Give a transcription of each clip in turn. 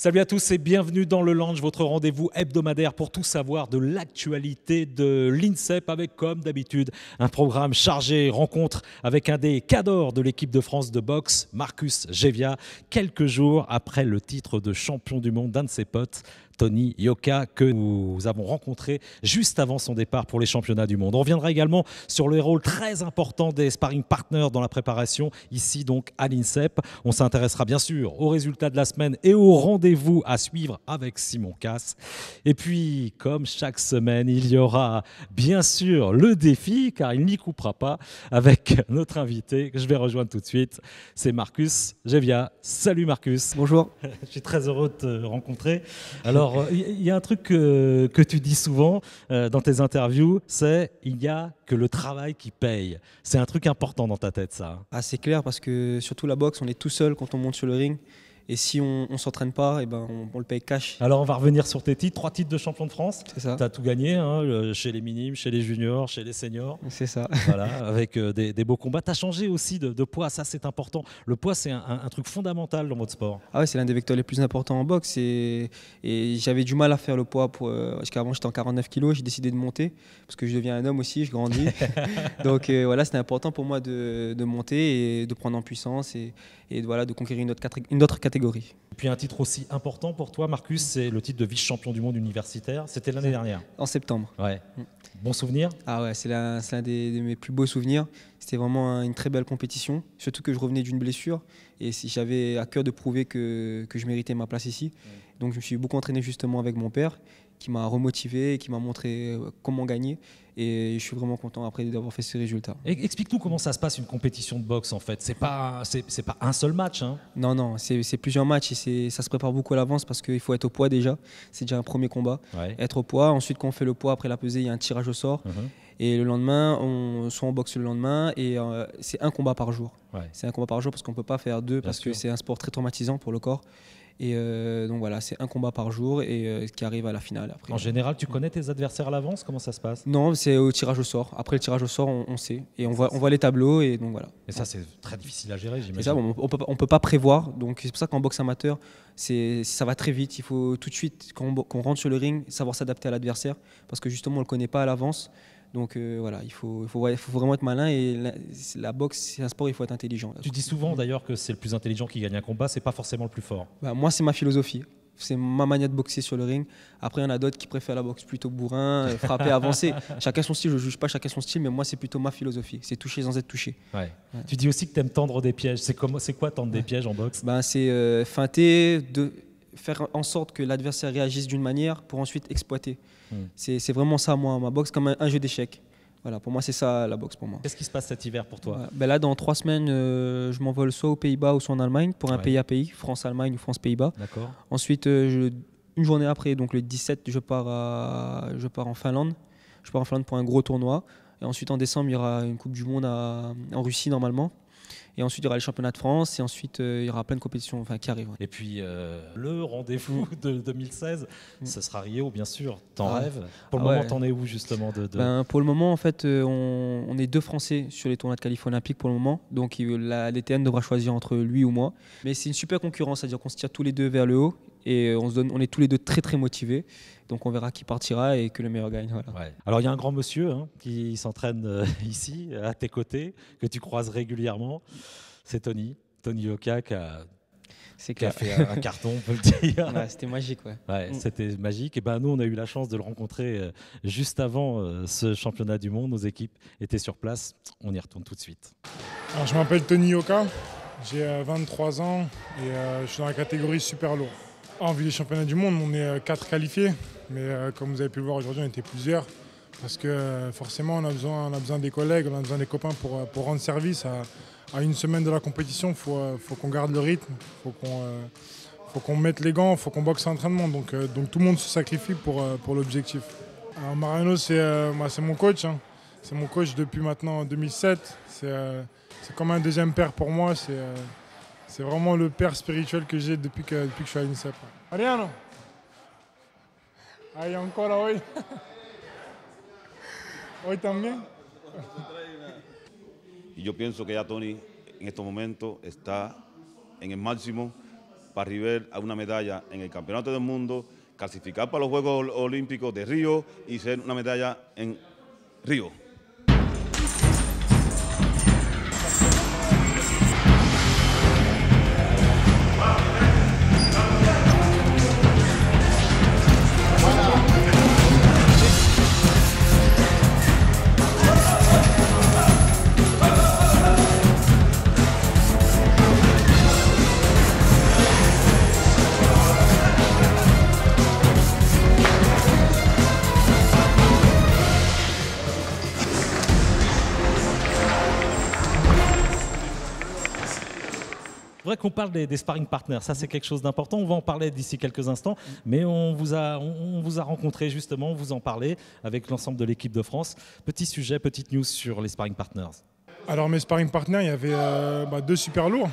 Salut à tous et bienvenue dans le Lounge, votre rendez-vous hebdomadaire pour tout savoir de l'actualité de l'INSEP avec, comme d'habitude, un programme chargé, rencontre avec un des cadors de l'équipe de France de boxe, Marcus Gévia, quelques jours après le titre de champion du monde d'un de ses potes, Tony Yoka, que nous avons rencontré juste avant son départ pour les championnats du monde. On reviendra également sur le rôle très important des sparring partners dans la préparation, ici donc à l'INSEP. On s'intéressera bien sûr aux résultats de la semaine et aux rendez-vous à suivre avec Simon Casse. Et puis, comme chaque semaine, il y aura bien sûr le défi, car il n'y coupera pas, avec notre invité que je vais rejoindre tout de suite. C'est Marcus Gévia. Salut Marcus. Bonjour. Je suis très heureux de te rencontrer. Alors, il y a un truc que tu dis souvent dans tes interviews, c'est il n'y a que le travail qui paye. C'est un truc important dans ta tête, ça. Ah, c'est clair parce que surtout la boxe, on est tout seul quand on monte sur le ring. Et si on ne s'entraîne pas, on le paye cash. Alors, on va revenir sur tes titres. 3 titres de champion de France. C'est ça. Tu as tout gagné, hein, chez les minimes, chez les juniors, chez les seniors. C'est ça. Voilà, avec des beaux combats. Tu as changé aussi de poids, ça c'est important. Le poids, c'est un truc fondamental dans votre sport. Ah ouais, c'est l'un des vecteurs les plus importants en boxe. Et j'avais du mal à faire le poids parce qu'avant j'étais en 49 kilos. J'ai décidé de monter parce que je deviens un homme aussi, je grandis. Donc voilà, c'était important pour moi de monter et de prendre en puissance et voilà, de conquérir une autre catégorie. Et puis un titre aussi important pour toi, Marcus, c'est le titre de vice-champion du monde universitaire. C'était l'année dernière. En septembre. Ouais. Bon souvenir? Ah ouais, c'est l'un de mes plus beaux souvenirs. C'était vraiment une très belle compétition, surtout que je revenais d'une blessure et j'avais à cœur de prouver que je méritais ma place ici. Donc je me suis beaucoup entraîné justement avec mon père qui m'a remotivé, qui m'a montré comment gagner et je suis vraiment content après d'avoir fait ces résultats. Explique-nous comment ça se passe une compétition de boxe en fait. C'est pas un seul match, hein. Non, c'est plusieurs matchs et ça se prépare beaucoup à l'avance parce qu'il faut être au poids déjà. C'est déjà un premier combat. Ouais. Être au poids. Ensuite, quand on fait le poids, après la pesée, il y a un tirage au sort. Et le lendemain, soit on boxe le lendemain et c'est un combat par jour. Ouais. C'est un combat par jour parce qu'on ne peut pas faire deux parce que c'est un sport très traumatisant pour le corps. Et donc voilà, c'est un combat par jour et qui arrive à la finale. Après, En général, tu connais tes adversaires à l'avance? Comment ça se passe? non, c'est au tirage au sort. Après le tirage au sort, on sait. Et on voit les tableaux et donc voilà. Et ça, c'est très difficile à gérer, j'imagine. C'est ça, on peut pas prévoir. Donc c'est pour ça qu'en boxe amateur, ça va très vite. Il faut tout de suite, quand on rentre sur le ring, savoir s'adapter à l'adversaire parce que justement, on ne le connaît pas à l'avance. Donc voilà, il faut vraiment être malin et la boxe, c'est un sport, il faut être intelligent. Tu dis souvent d'ailleurs que c'est le plus intelligent qui gagne un combat, c'est pas forcément le plus fort. Moi, c'est ma philosophie. C'est ma manière de boxer sur le ring. Après, il y en a d'autres qui préfèrent la boxe plutôt bourrin, frapper, avancer. Chacun son style, je ne juge pas chacun son style, mais moi, c'est plutôt ma philosophie. C'est toucher sans être touché. Ouais. Tu dis aussi que tu aimes tendre des pièges. C'est quoi tendre des pièges en boxe? C'est feinter, faire en sorte que l'adversaire réagisse d'une manière pour ensuite exploiter. C'est vraiment ça, moi, ma boxe, comme un jeu d'échecs. Voilà, pour moi, c'est ça la boxe pour moi. Qu'est-ce qui se passe cet hiver pour toi? Là, dans 3 semaines, je m'envole soit aux Pays-Bas ou soit en Allemagne pour un pays à pays, France-Allemagne ou France-Pays-Bas. D'accord. Ensuite, une journée après, donc le 17, je pars en Finlande. Je pars en Finlande pour un gros tournoi. Et ensuite, en décembre, il y aura une Coupe du Monde en Russie normalement. Et ensuite, il y aura les championnats de France. Et ensuite, il y aura plein de compétitions qui arrivent. Et puis, le rendez-vous de 2016, ce sera Rio, bien sûr. T'en rêves? Pour le moment, t'en es où, justement Pour le moment, en fait, on est 2 Français sur les tournois de qualif olympique pour le moment. Donc, l'ETN devra choisir entre lui ou moi. Mais c'est une super concurrence, c'est-à-dire qu'on se tire tous les deux vers le haut. Et on est tous les deux très, très motivés. Donc, on verra qui partira et que le meilleur gagne. Voilà. Ouais. Alors, il y a un grand monsieur qui s'entraîne ici, à tes côtés, que tu croises régulièrement. C'est Tony Yoka qui a fait un carton, on peut le dire. Ouais, c'était magique. C'était magique. Et nous, on a eu la chance de le rencontrer juste avant ce championnat du monde. Nos équipes étaient sur place. On y retourne tout de suite. Alors, je m'appelle Tony Yoka, j'ai 23 ans et je suis dans la catégorie super lourd. En vue des championnats du monde, on est 4 qualifiés, mais comme vous avez pu le voir aujourd'hui, on était plusieurs. Parce que forcément, on a besoin des collègues, on a besoin des copains pour rendre service à une semaine de la compétition. Il faut qu'on garde le rythme, faut qu'on mette les gants, il faut qu'on boxe à l'entraînement. Donc tout le monde se sacrifie pour l'objectif. Alors Mariano, c'est mon coach. C'est mon coach depuis maintenant 2007. C'est comme un deuxième père pour moi. C'est vraiment le père spirituel que j'ai depuis que je suis à l'INSEP. Mariano, hay encore hoy. Hoy también. Y yo pienso que ya Tony en estos momentos está en el máximo para arribar a una medalla en el Campeonato del Mundo, clasificar para los Juegos Olímpicos de Río y ser una medalla en Río. C'est vrai qu'on parle des sparring partners, ça c'est quelque chose d'important, on va en parler d'ici quelques instants, mais on vous a rencontré justement, vous en parlez avec l'ensemble de l'équipe de France. Petit sujet, petite news sur les sparring partners. Alors mes sparring partners, il y avait deux super lourds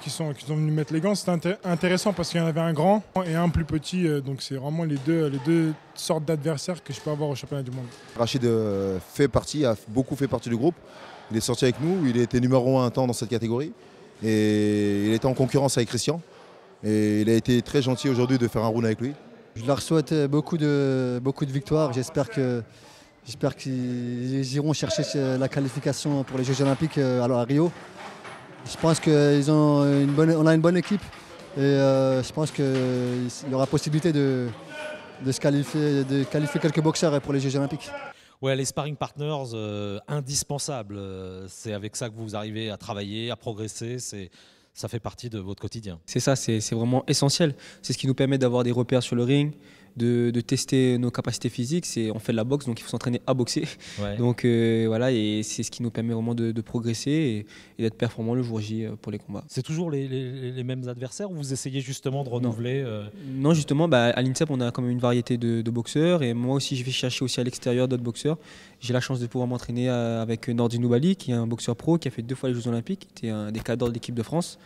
qui sont venus mettre les gants. C'était intéressant parce qu'il y en avait un grand et un plus petit, donc c'est vraiment les deux sortes d'adversaires que je peux avoir au championnat du monde. Rachid a beaucoup fait partie du groupe, il est sorti avec nous, il était numéro 1 un temps dans cette catégorie. Et il était en concurrence avec Christian. Et il a été très gentil aujourd'hui de faire un round avec lui. Je leur souhaite beaucoup de victoires. J'espère qu'ils iront chercher la qualification pour les Jeux Olympiques à Rio. Je pense qu'on a une bonne équipe. Et je pense qu'il y aura possibilité de qualifier quelques boxeurs pour les Jeux Olympiques. Ouais, les sparring partners, indispensables. C'est avec ça que vous arrivez à travailler, à progresser. Ça fait partie de votre quotidien. C'est ça, c'est vraiment essentiel. C'est ce qui nous permet d'avoir des repères sur le ring, de tester nos capacités physiques. On fait de la boxe, donc il faut s'entraîner à boxer. Ouais. Donc voilà, et c'est ce qui nous permet vraiment de progresser et d'être performant le jour J pour les combats. C'est toujours les mêmes adversaires ou vous essayez justement de renouveler Non, justement, à l'INSEP, on a quand même une variété de boxeurs. Et moi aussi, je vais chercher aussi à l'extérieur d'autres boxeurs. J'ai la chance de pouvoir m'entraîner avec Nordin Noubali, qui est un boxeur pro, qui a fait 2 fois les Jeux Olympiques, qui était un des cadres de l'équipe de France.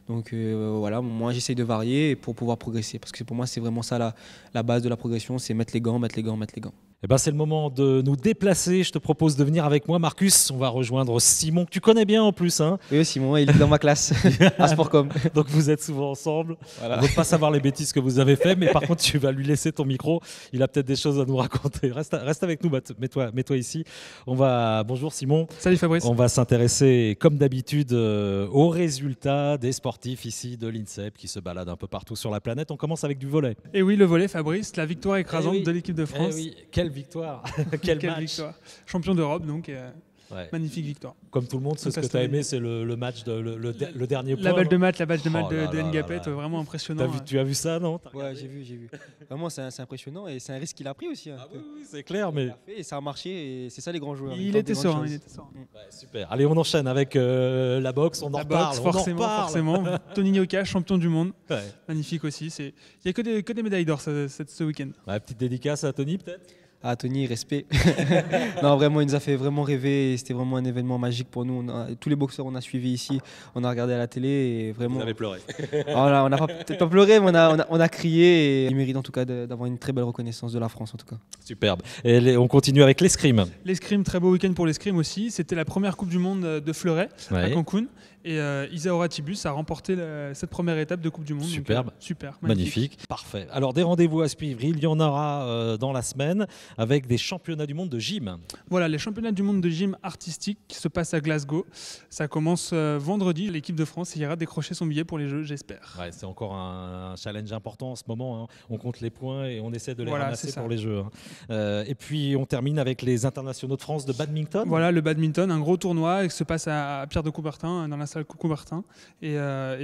Donc voilà, moi j'essaye de varier pour pouvoir progresser. Parce que pour moi, c'est vraiment ça la base de la progression, c'est mettre les gants, mettre les gants, mettre les gants. Eh ben, c'est le moment de nous déplacer. Je te propose de venir avec moi, Marcus. On va rejoindre Simon, que tu connais bien en plus. Hein. Oui, Simon, il est dans ma classe à Sportcom. Donc vous êtes souvent ensemble. Voilà. On ne veut pas savoir les bêtises que vous avez faites, mais par contre, tu vas lui laisser ton micro. Il a peut-être des choses à nous raconter. Reste avec nous, mets-toi ici. Bonjour Simon. Salut Fabrice. On va s'intéresser, comme d'habitude, aux résultats des sportifs ici de l'INSEP qui se baladent un peu partout sur la planète. On commence avec du volley. Et oui, le volley, Fabrice, la victoire écrasante de l'équipe de France. Oui. Quelle victoire. Quel match. Victoire. Champion d'Europe, donc ouais. Magnifique victoire. Comme tout le monde, ce que tu as aimé, c'est le match, le dernier point. La balle de match de Ngapet, là. vraiment impressionnant. Tu as vu ça, non? Ouais, j'ai vu. Vraiment, c'est impressionnant et c'est un risque qu'il a pris aussi. Hein. Ah oui, c'est clair. Mais... Et ça a marché et c'est ça les grands joueurs. Il était serein. Ouais, super. Allez, on enchaîne avec la boxe. On en reparle. Forcément. Tony Yoka, champion du monde. Ouais. Magnifique aussi. Il n'y a que des médailles d'or ce week-end. Ouais, petite dédicace à Tony, peut-être? Ah, Tony, respect. Non, vraiment, il nous a fait vraiment rêver. C'était vraiment un événement magique pour nous. Tous les boxeurs, on a suivi ici. On a regardé à la télé et vraiment. Vous avez pleuré. On n'a peut-être pas pleuré, mais on a crié. Et il mérite en tout cas d'avoir une très belle reconnaissance de la France, en tout cas. Superbe. Et on continue avec l'escrime. L'escrime, très beau week-end pour l'escrime aussi. C'était la première Coupe du Monde de fleuret à Cancun. Et Isaora Tibus a remporté cette première étape de Coupe du Monde. Superbe. Donc, super. Magnifique. Parfait. Alors, des rendez-vous à suivre. Il y en aura dans la semaine avec des championnats du monde de gym. Voilà, les championnats du monde de gym artistique qui se passent à Glasgow. Ça commence vendredi. L'équipe de France ira décrocher son billet pour les Jeux, j'espère. Ouais, c'est encore un challenge important en ce moment. Hein. On compte les points et on essaie de les voilà, ramasser pour les Jeux. Hein. Et puis, on termine avec les internationaux de France de badminton. Voilà, le badminton, un gros tournoi qui se passe à Pierre de Coubertin, dans la salle Coubertin. Et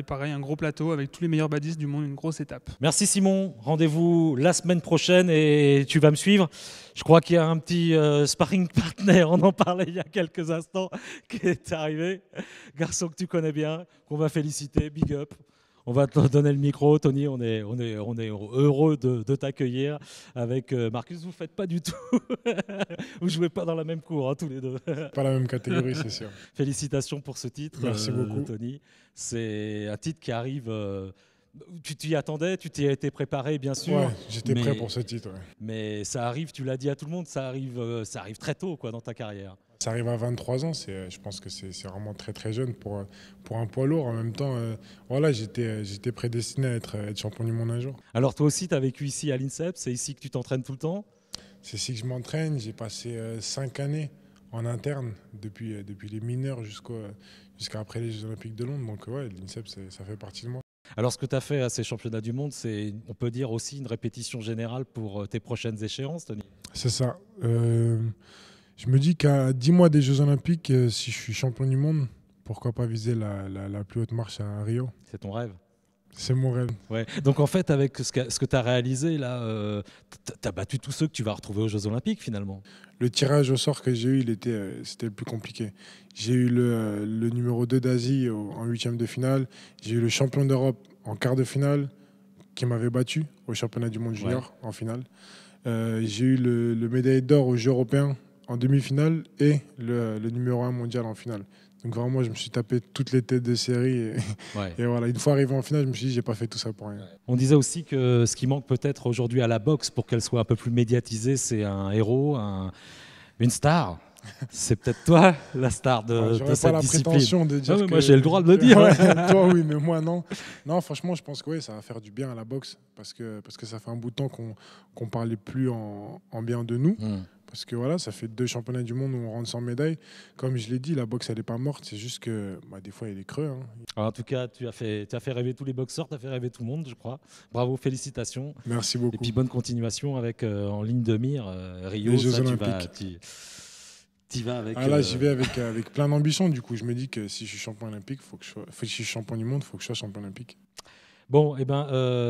pareil, un gros plateau avec tous les meilleurs badistes du monde, une grosse étape. Merci Simon. Rendez-vous la semaine prochaine et tu vas me suivre. Je crois qu'il y a un petit sparring partner, on en parlait il y a quelques instants, qui est arrivé. Garçon que tu connais bien, qu'on va féliciter, big up. On va te donner le micro, Tony, on est heureux de t'accueillir. Avec Marcus, vous ne faites pas du tout. Vous ne jouez pas dans la même cour, hein, tous les deux. Pas la même catégorie, c'est sûr. Félicitations pour ce titre. Merci beaucoup. Tony. C'est un titre qui arrive Tu t'y attendais, tu t'y étais préparé, bien sûr. Ouais, j'étais prêt pour ce titre. Ouais. Mais ça arrive, tu l'as dit à tout le monde, ça arrive très tôt quoi, dans ta carrière. Ça arrive à 23 ans, je pense que c'est vraiment très très jeune pour un poids lourd. En même temps, voilà, j'étais prédestiné à être champion du monde un jour. Alors toi aussi, tu as vécu ici à l'INSEP, c'est ici que tu t'entraînes tout le temps? C'est ici que je m'entraîne, j'ai passé 5 années en interne, depuis les mineurs jusqu'à après les Jeux Olympiques de Londres. Donc ouais, l'INSEP, ça fait partie de moi. Alors ce que tu as fait à ces championnats du monde, c'est, on peut dire aussi une répétition générale pour tes prochaines échéances, Tony? C'est ça. Je me dis qu'à 10 mois des Jeux Olympiques, si je suis champion du monde, pourquoi pas viser la plus haute marche à Rio? C'est ton rêve? C'est mon rêve. Ouais. Donc en fait, avec ce que tu as réalisé, là, tu as battu tous ceux que tu vas retrouver aux Jeux Olympiques finalement. Le tirage au sort que j'ai eu, c'était le plus compliqué. J'ai eu le numéro 2 d'Asie en 8e de finale. J'ai eu le champion d'Europe en quart de finale qui m'avait battu au championnat du monde junior en finale. J'ai eu le médaille d'or aux Jeux européens en demi-finale et le numéro 1 mondial en finale. Donc vraiment, je me suis tapé toutes les têtes de série. Et voilà, une fois arrivé en finale, je me suis dit, j'ai pas fait tout ça pour rien. On disait aussi que ce qui manque peut-être aujourd'hui à la boxe pour qu'elle soit un peu plus médiatisée, c'est un héros, une star. C'est peut-être toi, la star de cette discipline. J'aurais pas la prétention de dire que... Moi, j'ai le droit de le dire. Toi, oui, mais moi, non. Non, franchement, je pense que oui, ça va faire du bien à la boxe parce que ça fait un bout de temps qu'on parlait plus en bien de nous. Parce que voilà, ça fait 2 championnats du monde où on rentre sans médaille. Comme je l'ai dit, la boxe, elle n'est pas morte. C'est juste que des fois, il est creux. Hein. Alors, en tout cas, tu as fait rêver tous les boxeurs, tu as fait rêver tout le monde, je crois. Bravo, félicitations. Merci beaucoup. Et puis, bonne continuation avec en ligne de mire Rio. Les Jeux Olympiques. Tu vas avec... là, j'y vais avec plein d'ambition. Du coup, je me dis que si je suis champion olympique, si je suis champion du monde, il faut que je sois champion olympique. Bon,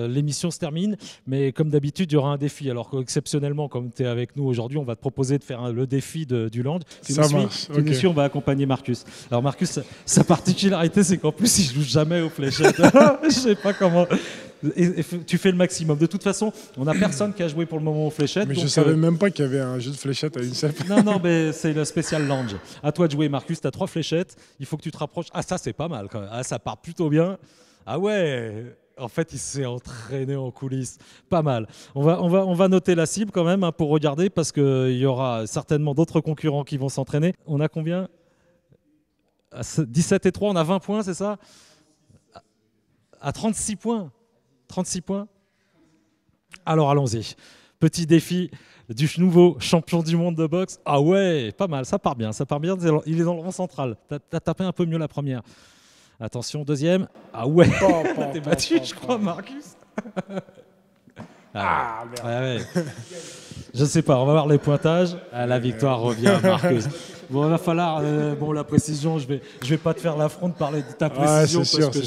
l'émission se termine, mais comme d'habitude, il y aura un défi. Alors exceptionnellement, comme tu es avec nous aujourd'hui, on va te proposer de faire le défi du land. Ça marche. Tu nous suis, on va accompagner Marcus. Alors Marcus, sa particularité, c'est qu'en plus, il joue jamais aux fléchettes. Je sais pas comment... Et tu fais le maximum. De toute façon, on n'a personne qui a joué pour le moment aux fléchettes. Mais je ne savais même pas qu'il y avait un jeu de fléchettes à l'INSEP. Non, mais c'est le spécial lounge. À toi de jouer, Marcus. Tu as 3 fléchettes. Il faut que tu te rapproches. Ah, ça, c'est pas mal quand même. Ah, ça part plutôt bien. Ah ouais. En fait, il s'est entraîné en coulisses. Pas mal. On va noter la cible quand même pour regarder parce qu'il y aura certainement d'autres concurrents qui vont s'entraîner. On a combien? 17 et 3, on a 20 points, c'est ça? À 36 points. 36 points. Alors allons-y. Petit défi du nouveau champion du monde de boxe. Ah ouais, pas mal, ça part bien. Il est dans le rang central. T'as tapé un peu mieux la première. Attention, deuxième. Ah ouais, t'es battu, je crois, Marcus. Merde. Ouais. Je sais pas, on va voir les pointages. La victoire revient à Marcus. Bon, il va falloir la précision. Je vais pas te faire l'affront de parler de ta précision parce que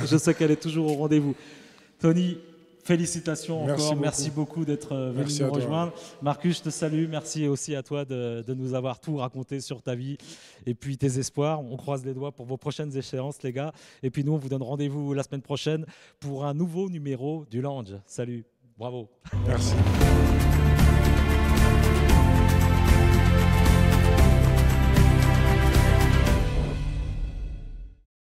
je sais qu'elle est toujours au rendez-vous. Tony, félicitations encore. Merci beaucoup d'être venu nous rejoindre. Marcus, je te salue. Merci aussi à toi de nous avoir tout raconté sur ta vie et puis tes espoirs. On croise les doigts pour vos prochaines échéances, les gars. Et puis nous, on vous donne rendez-vous la semaine prochaine pour un nouveau numéro du Lounge. Salut, bravo. Merci.